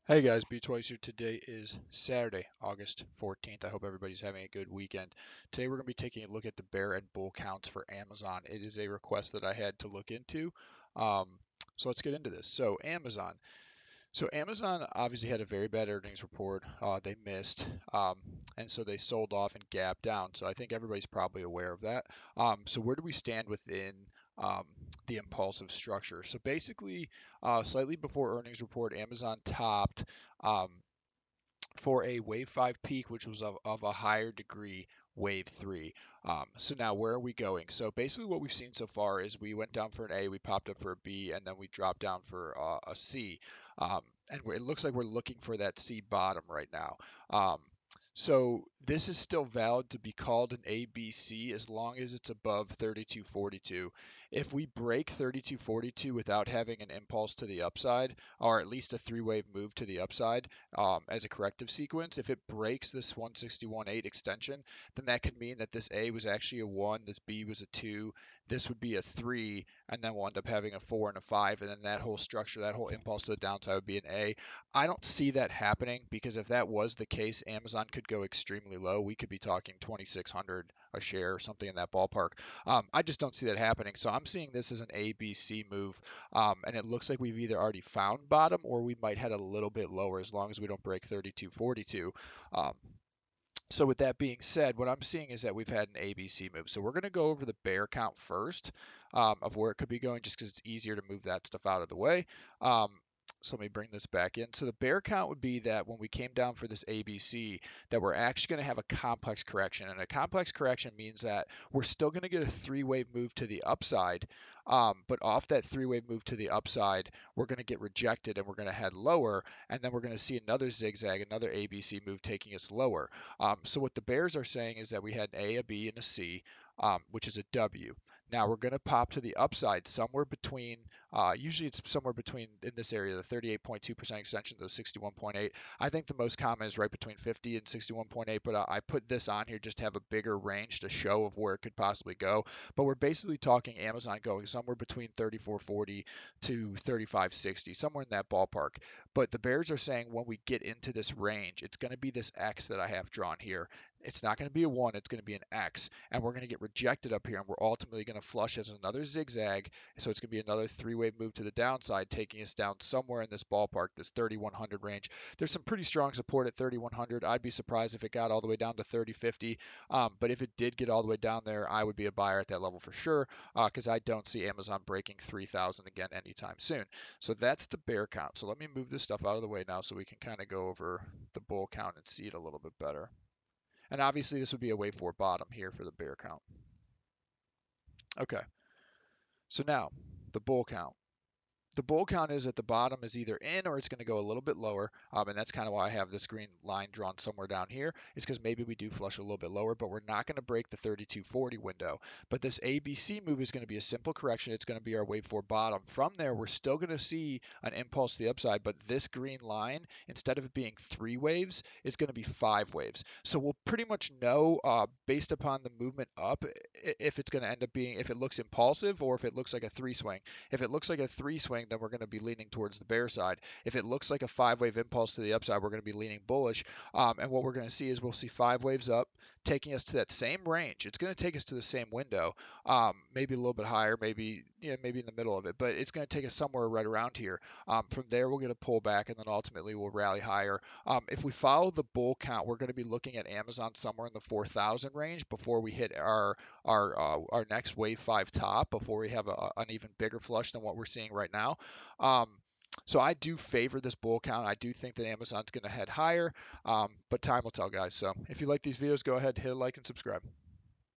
Hey guys, B Twice here. Today is Saturday, August 14th. I hope everybody's having a good weekend. Today we're going to be taking a look at the bear and bull counts for Amazon. It is a request that I had to look into. Um, so let's get into this. So Amazon obviously had a very bad earnings report. They missed, and so they sold off and gapped down. So I think everybody's probably aware of that. So where do we stand within um, the impulsive structure? So basically, slightly before earnings report, Amazon topped um, for a wave 5 peak, which was of a higher degree wave 3. So now where are we going? So basically what we've seen so far is we went down for an A, we popped up for a B, and then we dropped down for a C. Um, and it looks like we're looking for that C bottom right now. So this is still valid to be called an ABC as long as it's above 32.42. If we break 32.42 without having an impulse to the upside, or at least a three-wave move to the upside, as a corrective sequence. If it breaks this 161.8 extension, then that could mean that this A was actually a 1, this B was a 2, this would be a 3, and then we'll end up having a 4 and a 5, and then that whole structure, that whole impulse to the downside would be an A. I don't see that happening because if that was the case, Amazon could go extremely low. We could be talking 2,600 a share or something in that ballpark. I just don't see that happening. So I'm seeing this as an ABC move, and it looks like we've either already found bottom or we might head a little bit lower as long as we don't break 32.42. Um, so with that being said, what I'm seeing is that we've had an ABC move. So we're going to go over the bear count first, of where it could be going, just because it's easier to move that stuff out of the way. Um, so let me bring this back in. So the bear count would be that when we came down for this ABC, that we're actually going to have a complex correction. And a complex correction means that we're still going to get a three-wave move to the upside, but off that three-wave move to the upside, we're going to get rejected and we're going to head lower, and then we're going to see another zigzag, another ABC move taking us lower. So what the Bears are saying is that we had an A, a B, and a C, which is a W. Now we're going to pop to the upside somewhere between, usually it's somewhere between in this area, the 38.2% extension to the 61.8. I think the most common is right between 50 and 61.8, but I put this on here just to have a bigger range to show of where it could possibly go. But we're basically talking Amazon going somewhere between 34.40 to 35.60, somewhere in that ballpark. But the Bears are saying when we get into this range, it's going to be this X that I have drawn here. It's not going to be a 1, it's going to be an X. And we're going to get rejected up here, and we're ultimately going to flush as another zigzag. So it's going to be another three-wave move to the downside, taking us down somewhere in this ballpark, this 3,100 range. There's some pretty strong support at 3,100. I'd be surprised if it got all the way down to 30.50. But if it did get all the way down there, I would be a buyer at that level for sure, because I don't see Amazon breaking 3,000 again anytime soon. So that's the bear count. So let me move this stuff out of the way now so we can kind of go over the bull count and see it a little bit better. And obviously this would be a wave 4 bottom here for the bear count. Okay, so now the bull count. The bull count is at the bottom is either in or it's going to go a little bit lower. And that's kind of why I have this green line drawn somewhere down here. It's because maybe we do flush a little bit lower, but we're not going to break the 32.40 window. But this ABC move is going to be a simple correction. It's going to be our wave 4 bottom. From there, we're still going to see an impulse to the upside, but this green line, instead of it being 3 waves, is going to be 5 waves. So we'll pretty much know, based upon the movement up, if it's going to end up being, if it looks impulsive or if it looks like a 3 swing. If it looks like a 3 swing, then we're going to be leaning towards the bear side. If it looks like a 5-wave impulse to the upside, we're going to be leaning bullish. And what we're going to see is we'll see 5 waves up, taking us to that same range. It's going to take us to the same window, maybe a little bit higher, maybe maybe in the middle of it, but it's going to take us somewhere right around here. From there, we'll get a pullback, and then ultimately we'll rally higher. If we follow the bull count, we're going to be looking at Amazon somewhere in the 4,000 range before we hit our next wave 5 top, before we have an even bigger flush than what we're seeing right now. Um, so I do favor this bull count. I do think that Amazon's going to head higher, but time will tell, guys. So if you like these videos, go ahead, hit a like and subscribe.